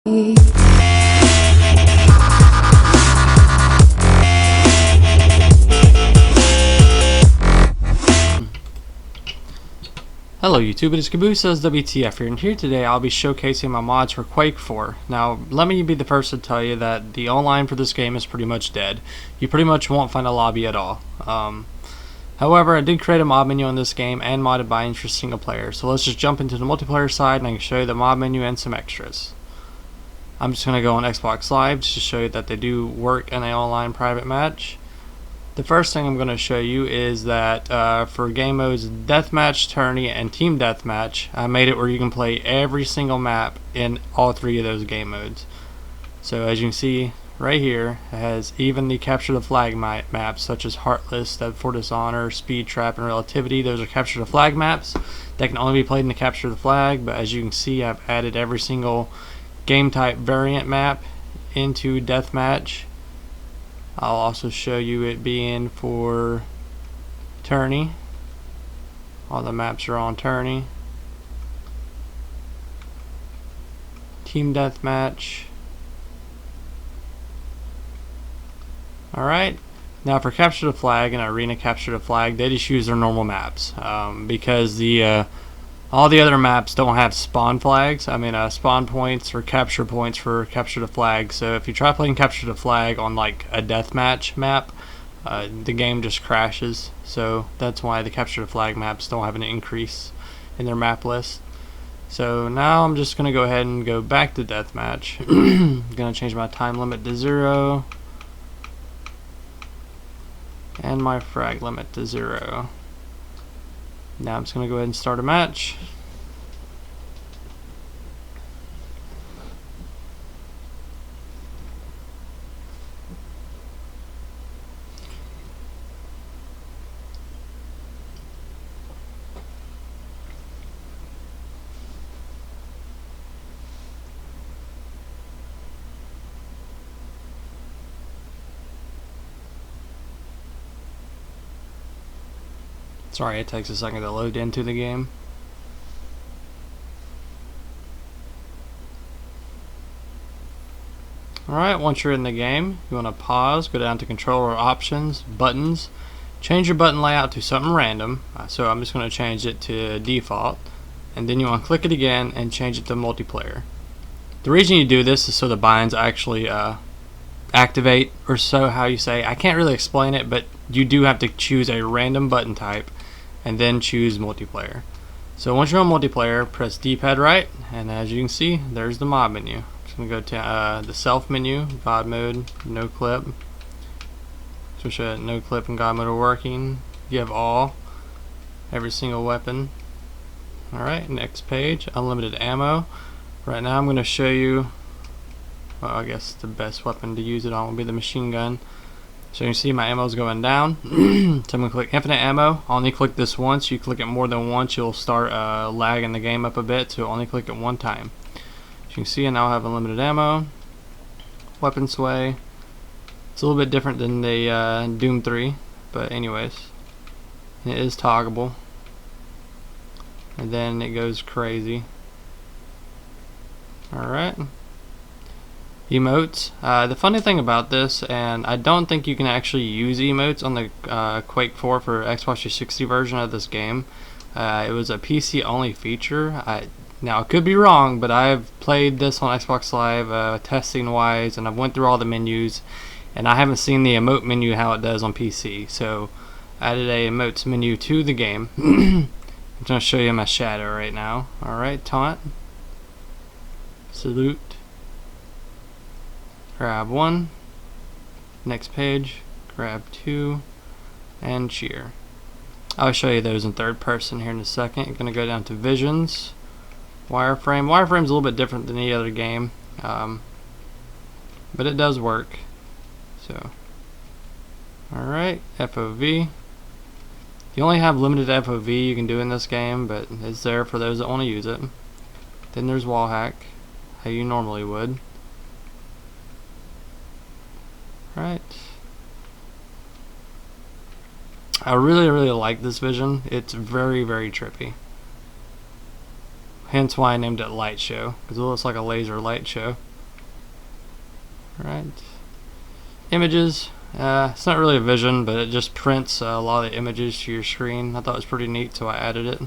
Hello YouTube, it is Caboose WTF here, and here today I'll be showcasing my mods for Quake 4. Now, let me be the first to tell you that the online for this game is pretty much dead. You pretty much won't find a lobby at all. However, I did create a mod menu on this game and modded by interest single player. So let's just jump into the multiplayer side and I can show you the mod menu and some extras. I'm just going to go on Xbox Live just to show you that they do work in an online private match. The first thing I'm going to show you is that for game modes Deathmatch, Tourney, and Team Deathmatch, I made it where you can play every single map in all three of those game modes. So as you can see right here, it has even the Capture the Flag maps such as Heartless, Step for Dishonor, Speed Trap, and Relativity. Those are Capture the Flag maps that can only be played in the Capture the Flag, but as you can see I've added every single game type variant map into Deathmatch. I'll also show you it being for Tourney. All the maps are on Tourney. Team Deathmatch. Alright, now for Capture the Flag and Arena Capture the Flag, they just use their normal maps because all the other maps don't have spawn flags. Spawn points or capture points for Capture the Flag. So if you try playing Capture the Flag on like a deathmatch map, the game just crashes. So that's why the Capture the Flag maps don't have an increase in their map list. So now I'm just gonna go ahead and go back to deathmatch. I'm gonna change my time limit to 0 and my frag limit to 0. Now I'm just going to go ahead and start a match. Sorry, it takes a second to load into the game. Alright, once you're in the game, you want to pause, go down to controller options, buttons, change your button layout to something random. So I'm just going to change it to default, and then you want to click it again and change it to multiplayer. The reason you do this is so the binds actually activate, or so how you say. I can't really explain it, but you do have to choose a random button type and then choose multiplayer. So once you're on multiplayer, press D-pad right, and as you can see, there's the mod menu. I'm just going to go to the self menu, God mode, no clip. So show that no clip and God mode are working. You have all, every single weapon. Alright, next page, unlimited ammo. Right now I'm going to show you, well, I guess the best weapon to use it on will be the machine gun. So you can see my ammo is going down. So I'm going to click infinite ammo. I'll only click this once. You click it more than once, you'll start lagging the game up a bit, so only click it one time. As you can see, I now have unlimited ammo. Weapon sway. It's a little bit different than the Doom 3, but anyways. It is toggable. And then it goes crazy. Alright. Emotes. The funny thing about this, and I don't think you can actually use emotes on the Quake 4 for Xbox 360 version of this game. It was a PC only feature. Now I could be wrong, but I've played this on Xbox Live testing wise, and I've went through all the menus, and I haven't seen the emote menu how it does on PC. So I added a emotes menu to the game. I'm going to show you my shadow right now. Alright, taunt, salute, grab 1, next page, grab 2, and cheer. I'll show you those in third person here in a second. You're going to go down to visions, wireframe. Wireframe's a little bit different than any other game, but it does work. So, alright, FOV. You only have limited FOV you can do in this game, but it's there for those that want to use it. Then there's wall hack, how you normally would. Right. I really like this vision. It's very trippy. Hence why I named it Light Show, because it looks like a laser light show. Alright. Images. It's not really a vision, but it just prints a lot of images to your screen. I thought it was pretty neat, so I added it.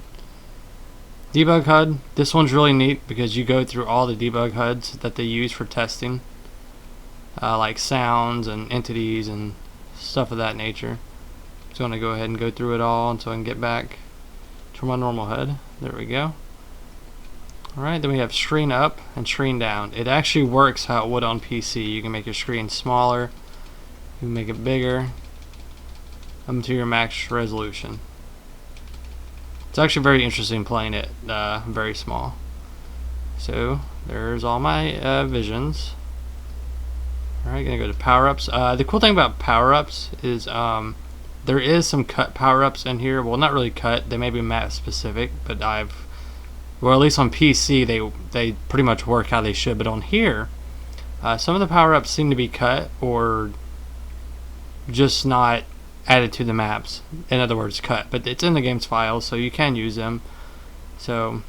Debug HUD. This one's really neat because you go through all the debug HUDs that they use for testing, like sounds and entities and stuff of that nature. So I'm going to go ahead and go through it all until I can get back to my normal HUD. There we go. Alright, then we have screen up and screen down. It actually works how it would on PC. You can make your screen smaller, you can make it bigger, up to your max resolution. It's actually very interesting playing it very small. So there's all my visions. Alright, gonna go to power-ups. The cool thing about power-ups is there is some cut power-ups in here. Well, not really cut, they may be map specific, but well, at least on PC they pretty much work how they should. But on here, some of the power-ups seem to be cut or just not added to the maps. In other words, cut. But it's in the game's files, so you can use them. So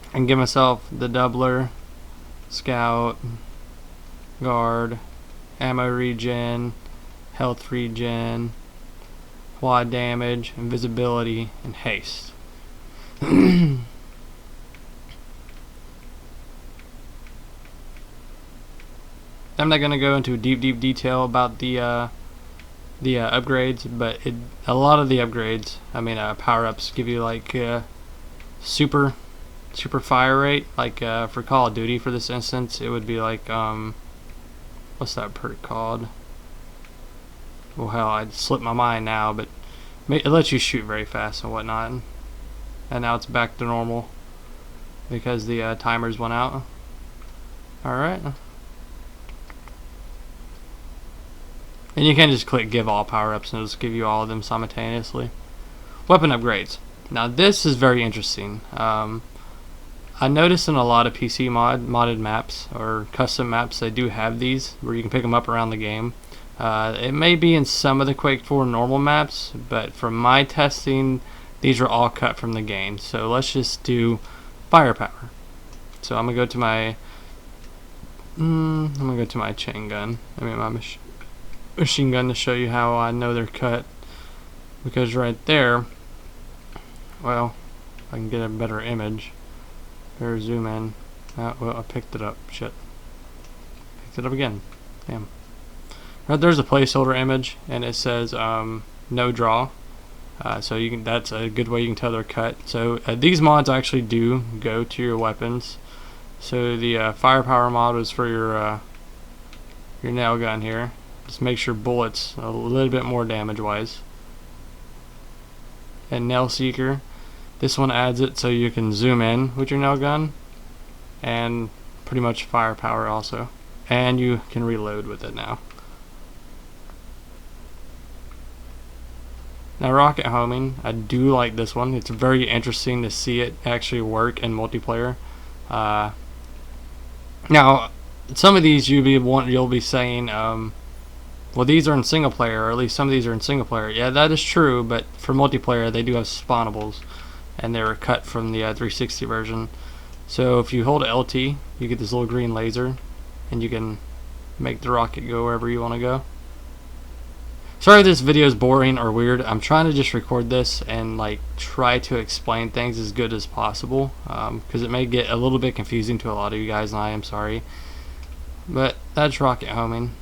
I can give myself the doubler, scout, guard, ammo regen, health regen, quad damage, invisibility, and haste. I'm not going to go into deep detail about the upgrades, but a lot of the upgrades, power-ups, give you like super fire rate. Like for Call of Duty, for this instance, it would be like what's that perk called? Well, hell, I'd slip my mind now, but it lets you shoot very fast and whatnot. And now it's back to normal because the timers went out. Alright. And you can just click give all power-ups and it'll just give you all of them simultaneously. Weapon upgrades. Now this is very interesting. I noticed in a lot of PC modded maps or custom maps, they do have these where you can pick them up around the game. It may be in some of the Quake 4 normal maps, but from my testing, these are all cut from the game. So let's just do firepower. So I'm gonna go to my chain gun. My machine gun to show you how I know they're cut. Because right there, well, I can get a better image. Or zoom in. Well, I picked it up. Shit. Picked it up again. Damn. Right there's a placeholder image, and it says no draw. So you can. That's a good way you can tell they're cut. So these mods actually do go to your weapons. So the firepower mod is for your nail gun here. Just make sure bullets a little bit more damage wise. And nail seeker. This one adds it so you can zoom in with your nail gun, and pretty much firepower also. And you can reload with it now. Now rocket homing, I do like this one. It's very interesting to see it actually work in multiplayer. Now some of these you'll be saying, well, these are in single player, or at least some of these are in single player. Yeah, that is true, but for multiplayer they do have spawnables, and they were cut from the 360 version. So if you hold LT, you get this little green laser, and you can make the rocket go wherever you want to go. Sorry if this video is boring or weird. I'm trying to just record this and like try to explain things as good as possible, because it may get a little bit confusing to a lot of you guys, and I am sorry. But that's rocket homing.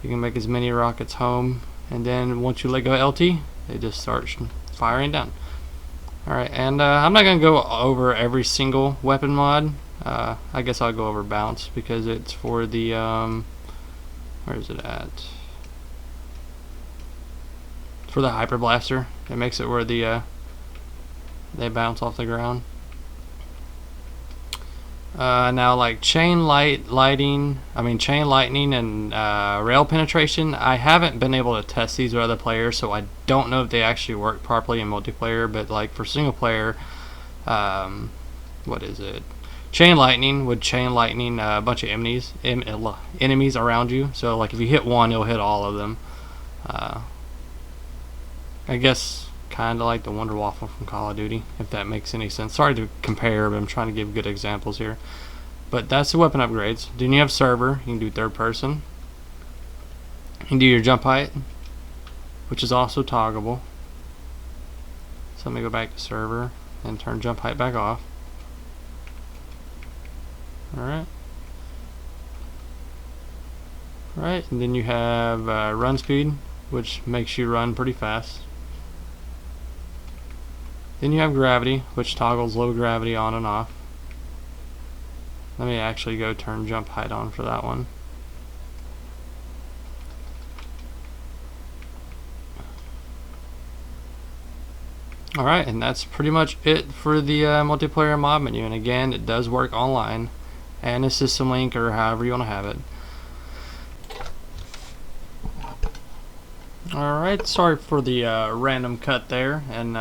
You can make as many rockets home, and then once you let go of LT, they just start firing down. Alright, and I'm not going to go over every single weapon mod. I guess I'll go over bounce because it's for the, where is it at? For the hyper blaster. It makes it where the they bounce off the ground. Now like chain lightning and rail penetration, I haven't been able to test these with other players, so I don't know if they actually work properly in multiplayer. But like for single player, what is it? Chain lightning would chain lightning a bunch of enemies around you. So like if you hit one, it'll hit all of them. I guess kind of like the Wonder Waffle from Call of Duty, if that makes any sense. Sorry to compare, but I'm trying to give good examples here. But that's the weapon upgrades. Then you have server. You can do third person. You can do your jump height, which is also toggleable. So let me go back to server and turn jump height back off. Alright. Alright, and then you have run speed, which makes you run pretty fast. Then you have gravity, which toggles low gravity on and off. Let me actually go turn jump height on for that one. Alright, and that's pretty much it for the multiplayer mod menu. And again, it does work online and a system link or however you want to have it. Alright, sorry for the random cut there, and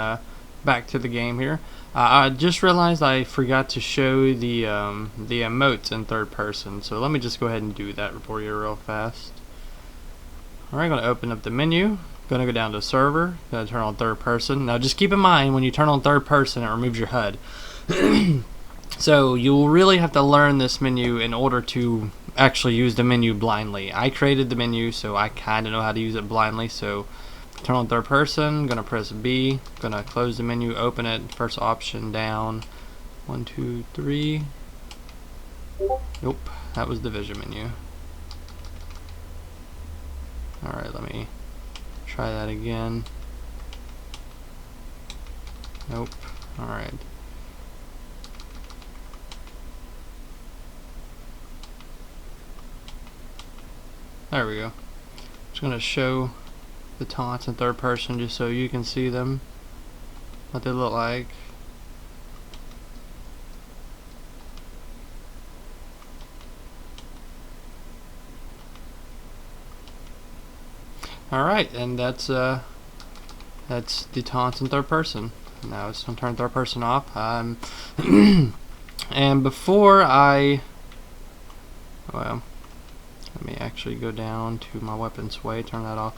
back to the game here. I just realized I forgot to show the emotes in third person, so let me just go ahead and do that for you real fast. Alright, going to open up the menu, going to go down to server, going to turn on third person. Now just keep in mind, when you turn on third person, it removes your HUD. So you'll really have to learn this menu in order to actually use the menu blindly. I created the menu, so I kind of know how to use it blindly. So turn on third person, gonna press B, gonna close the menu, open it, first option down, 1, 2, 3. Nope, that was the vision menu. Alright, let me try that again. Nope. Alright. There we go. Just gonna show the taunts in third person just so you can see them, what they look like. Alright, and that's the taunts in third person. Now it's gonna turn third person off. And before I, well, let me actually go down to my weapons sway, turn that off.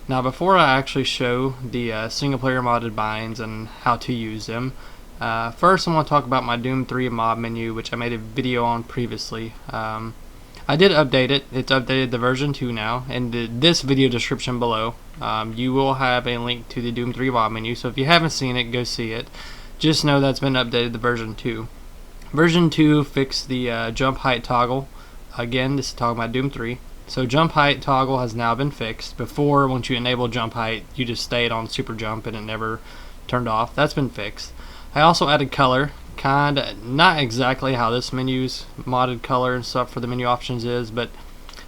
Now before I actually show the single player modded binds and how to use them, first I want to talk about my Doom 3 mod menu, which I made a video on previously. I did update it. It's updated to version 2 now. In this video description below, you will have a link to the Doom 3 mod menu, so if you haven't seen it, go see it. Just know that's been updated to version 2. Version 2 fixed the jump height toggle. Again, this is talking about Doom 3. So jump height toggle has now been fixed. Before, once you enable jump height, you just stayed on super jump and it never turned off. That's been fixed. I also added color. Kinda, not exactly how this menu's modded color and stuff for the menu options is, but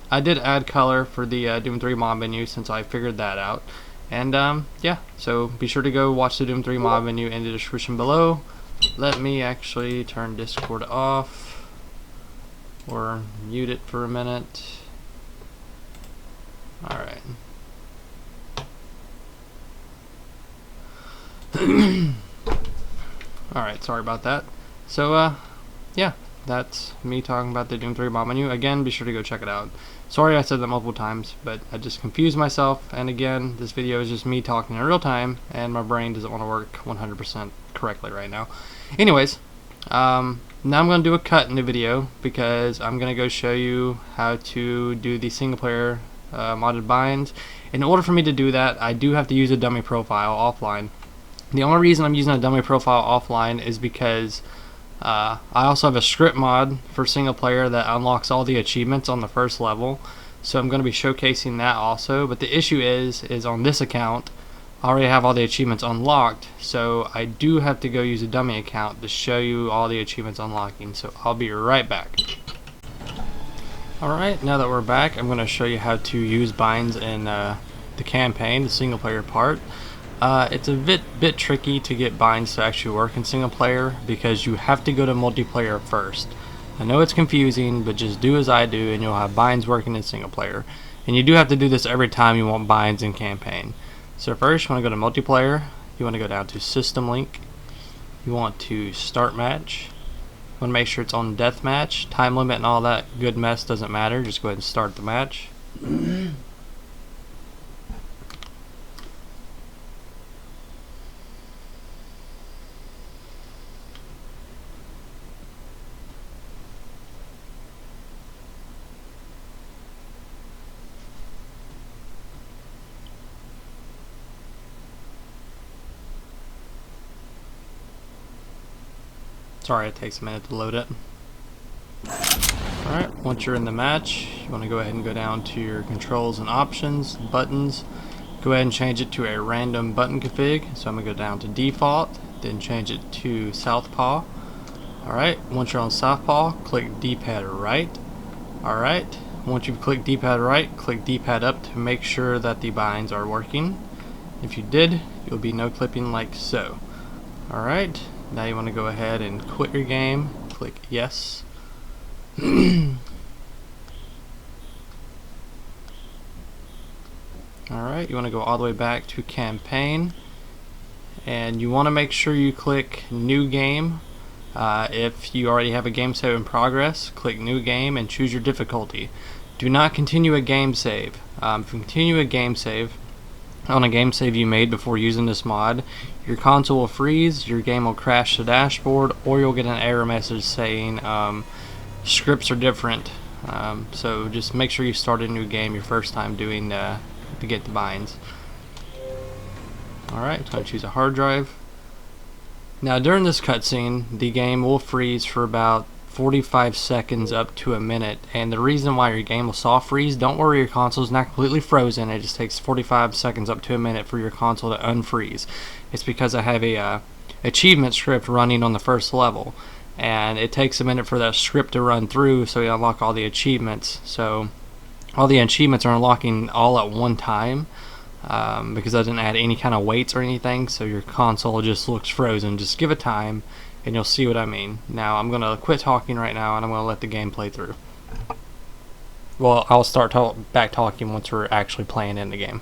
I did add color for the Doom 3 mod menu since I figured that out. And yeah, so be sure to go watch the Doom 3 mod menu in the description below. Let me actually turn Discord off or mute it for a minute. Alright. Alright, sorry about that. So, yeah, that's me talking about the Doom 3 mod menu. Again, be sure to go check it out. Sorry I said that multiple times, but I just confused myself. And again, this video is just me talking in real time, and my brain doesn't want to work 100% correctly right now. Anyways, now I'm going to do a cut in the video because I'm going to go show you how to do the single player modded binds. In order for me to do that, I do have to use a dummy profile offline. The only reason I'm using a dummy profile offline is because I also have a script mod for single player that unlocks all the achievements on the first level. So I'm going to be showcasing that also. But the issue is on this account, I already have all the achievements unlocked, so I do have to go use a dummy account to show you all the achievements unlocking. So I'll be right back. Alright, now that we're back, I'm going to show you how to use binds in the campaign, the single player part. It's a bit tricky to get binds to actually work in single player because you have to go to multiplayer first. I know it's confusing, but just do as I do and you'll have binds working in single player. And you do have to do this every time you want binds in campaign. So first you want to go to multiplayer, you want to go down to system link, you want to start match, you want to make sure it's on deathmatch, time limit and all that good mess doesn't matter, just go ahead and start the match. Sorry, it takes a minute to load it. Alright, once you're in the match, you want to go ahead and go down to your controls and options, buttons. Go ahead and change it to a random button config. So I'm going to go down to default, then change it to southpaw. Alright, once you're on southpaw, click D-pad right. Alright, once you've clicked D-pad right, click D-pad up to make sure that the binds are working. If you did, you'll be no clipping like so. Alright, now you want to go ahead and quit your game. Click yes. Alright, you want to go all the way back to campaign, and you want to make sure you click new game. If you already have a game save in progress, click new game and choose your difficulty. Do not continue a game save. If you continue a game save on a game save you made before using this mod, your console will freeze, your game will crash the dashboard, or you'll get an error message saying scripts are different. So just make sure you start a new game your first time doing to get the binds. Alright, so I'm going to choose a hard drive. Now during this cutscene, the game will freeze for about 45 seconds up to a minute, and the reason why your game will soft freeze, don't worry, your console is not completely frozen. It just takes 45 seconds up to a minute for your console to unfreeze. It's because I have a achievement script running on the first level, and it takes a minute for that script to run through so you unlock all the achievements. So all the achievements are unlocking all at one time, because I didn't add any kind of weights or anything, so your console just looks frozen. Just give it time and you'll see what I mean. Now I'm going to quit talking right now and I'm going to let the game play through. Well, I'll start back talking once we're actually playing in the game.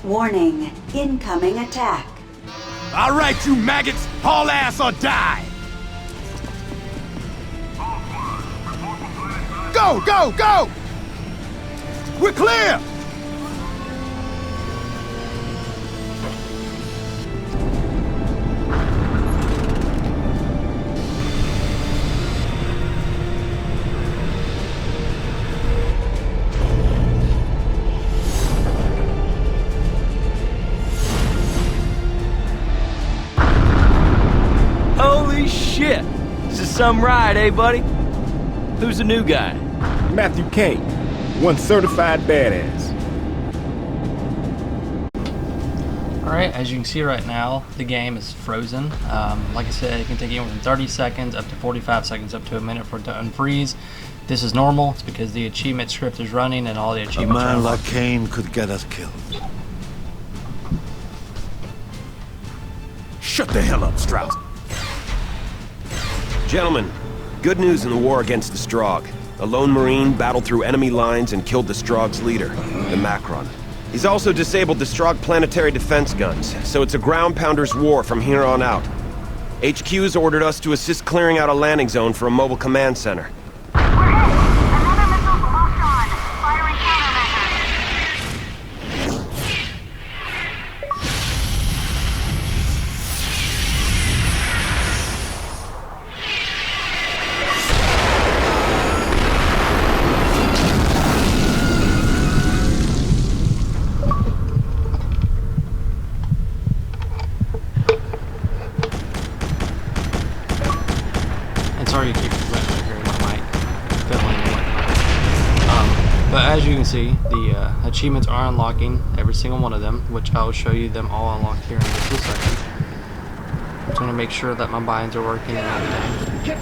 Warning, incoming attack. All right, you maggots, haul ass or die! Go, go, go! We're clear! Holy shit! This is some ride, eh, buddy? Who's the new guy? Matthew Kane, one certified badass. Alright, as you can see right now, the game is frozen. Like I said, it can take anywhere from 30 seconds up to 45 seconds up to a minute for it to unfreeze. This is normal. It's because the achievement script is running and all the achievements are A man like unlocked. Kane could get us killed. Shut the hell up, Strauss. Gentlemen, good news in the war against the Strogg. A lone Marine battled through enemy lines and killed the Strogg's leader, the Macron. He's also disabled the Strogg planetary defense guns, so it's a ground pounder's war from here on out. HQ's ordered us to assist clearing out a landing zone for a mobile command center. We're hit! Another missile's locked on. Firing And sorry to keep letting you hear my mic fiddling and whatnot. But as you can see, the achievements are unlocking, every single one of them, which I will show you them all unlocked here in just a second. I'm just going to make sure that my binds are working and everything.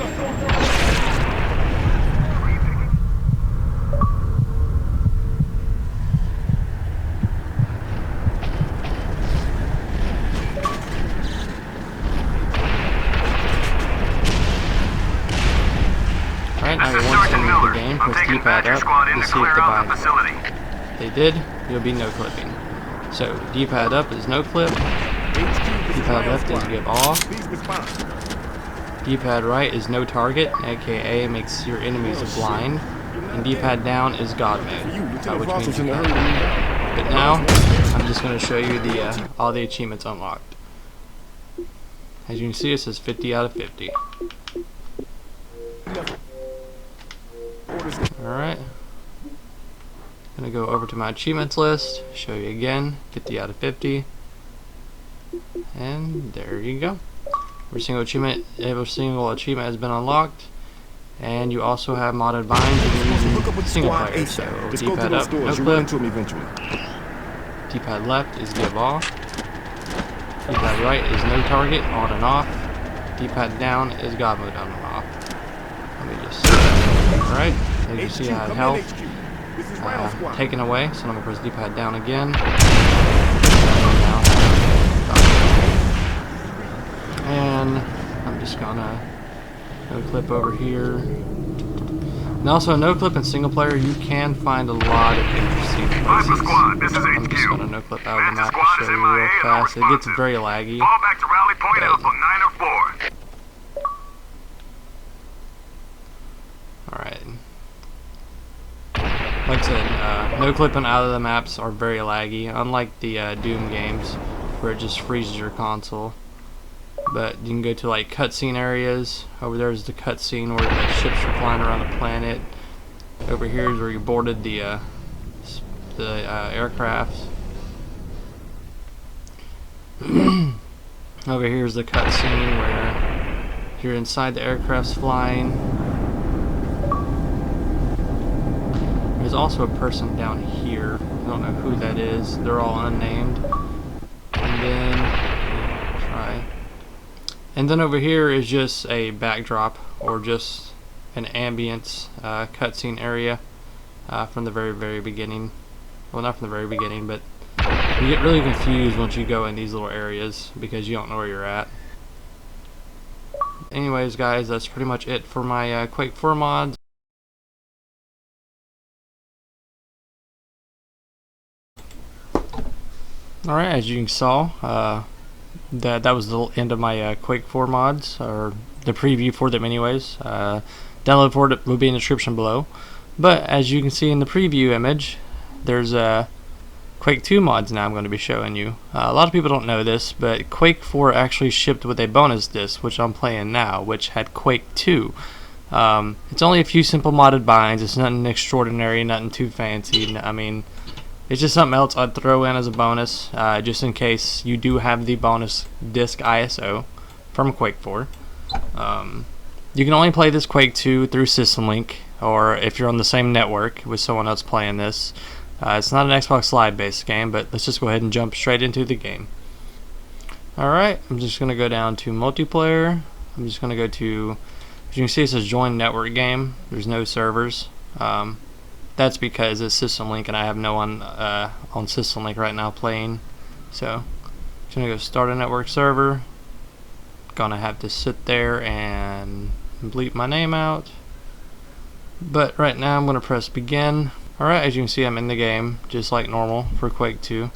Alright, now you're once done with the game, press D-pad up to see if the binds work. They did, you'll be no clipping. So, D-pad up is no clip, D-pad left is give off, D-pad right is no target, aka makes your enemies blind, and D-pad down is God mode, which means you can't. But now, I'm just going to show you the all the achievements unlocked. As you can see, it says 50 out of 50. Alright, gonna go over to my achievements list, show you again, 50 out of 50, and there you go. Every single achievement has been unlocked, and you also have modded binds if you're using single player. So D-pad up, no clip, D-pad left is give off, D-pad right is no target, on and off, D-pad down is God mode on and off. Let me just alright. As you see, I have health taken away, so I'm going to press D-pad down again. And I'm just going to no clip over here. And also, no clip in single player, you can find a lot of interesting places. I'm just going to no clip out of the map to show you real fast. It gets very laggy. Fall back to rally point Alpha 904. Alright. Like I said, no clipping out of the maps are very laggy, unlike the Doom games where it just freezes your console. But you can go to like cutscene areas. Over there is the cutscene where the ships are flying around the planet. Over here is where you boarded the aircraft. Over here is the cutscene where you're inside the aircraft's flying. There's also a person down here. I don't know who that is. They're all unnamed. And then And then over here is just a backdrop or just an ambience cutscene area from the very beginning. Well, not from the very beginning, but you get really confused once you go in these little areas because you don't know where you're at. Anyways, guys, that's pretty much it for my Quake 4 mods. Alright, as you saw, that was the end of my Quake 4 mods, or the preview for them anyways. Download for it will be in the description below. But as you can see in the preview image, there's Quake 2 mods now I'm going to be showing you. A lot of people don't know this, but Quake 4 actually shipped with a bonus disc, which I'm playing now, which had Quake 2. It's only a few simple modded binds. It's nothing extraordinary, nothing too fancy. I mean, it's just something else I'd throw in as a bonus, just in case you do have the bonus disc ISO from Quake 4. You can only play this Quake 2 through System Link, or if you're on the same network with someone else playing this. It's not an Xbox Live based game, but let's just go ahead and jump straight into the game. Alright, I'm just going to go down to multiplayer. I'm just going to go to, as you can see, it says join network game. There's no servers. That's because it's System Link and I have no one on System Link right now playing. So I'm just gonna go start a network server. Gonna have to sit there and bleep my name out. But right now I'm gonna press begin. Alright, as you can see, I'm in the game just like normal for Quake 2.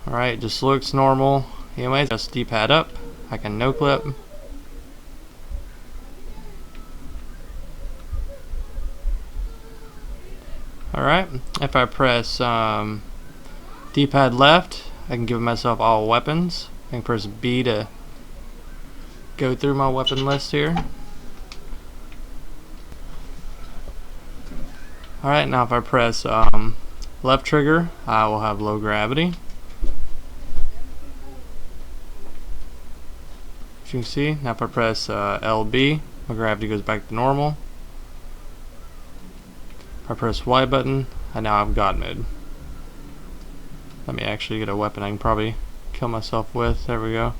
Alright, just looks normal. Anyway, just D-pad up. I can no clip. Alright, if I press D-pad left, I can give myself all weapons. I can press B to go through my weapon list here. Alright, now if I press left trigger, I will have low gravity. As you can see, now if I press LB, my gravity goes back to normal. I press Y button, and now I've God mode. Let me actually get a weapon I can probably kill myself with. There we go.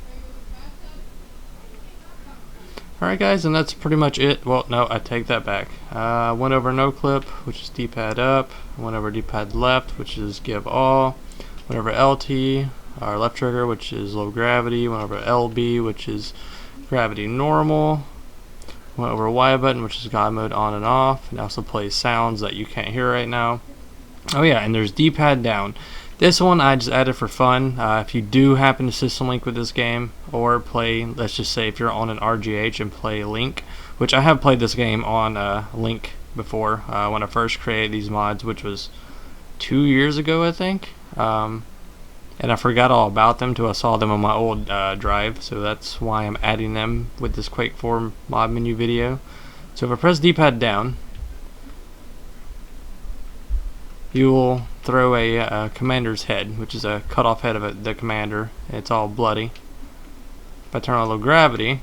Alright guys, and that's pretty much it. Well, no, I take that back. Went over no clip, which is D-pad up. Went over D-pad left, which is give all. Went over LT, or left trigger, which is low gravity. Went over LB, which is gravity normal. Went over Y button, which is God mode on and off. And also plays sounds that you can't hear right now. Oh yeah, and there's D-pad down. This one I just added for fun. If you do happen to system link with this game, or play, let's just say if you're on an RGH and play Link, which I have played this game on Link before when I first created these mods, which was 2 years ago I think. And I forgot all about them till I saw them on my old drive, so that's why I'm adding them with this Quake 4 mod menu video. So if I press D-pad down, you will throw a commander's head, which is a cut off head of the commander. It's all bloody. If I turn on low gravity,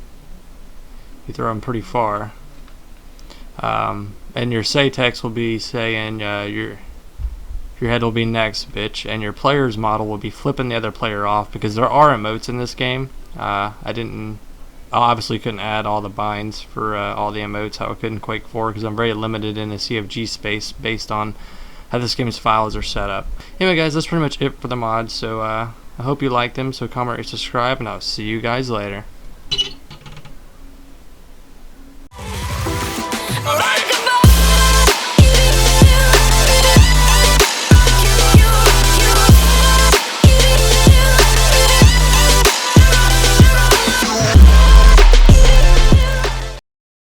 you throw them pretty far. And your say text will be saying your head will be next, bitch, and your player's model will be flipping the other player off, because there are emotes in this game. I obviously couldn't add all the binds for all the emotes, how I could in Quake 4, because I'm very limited in the CFG space based on how this game's files are set up. Anyway guys, that's pretty much it for the mods, so I hope you liked them, so comment, rate, subscribe, and I'll see you guys later.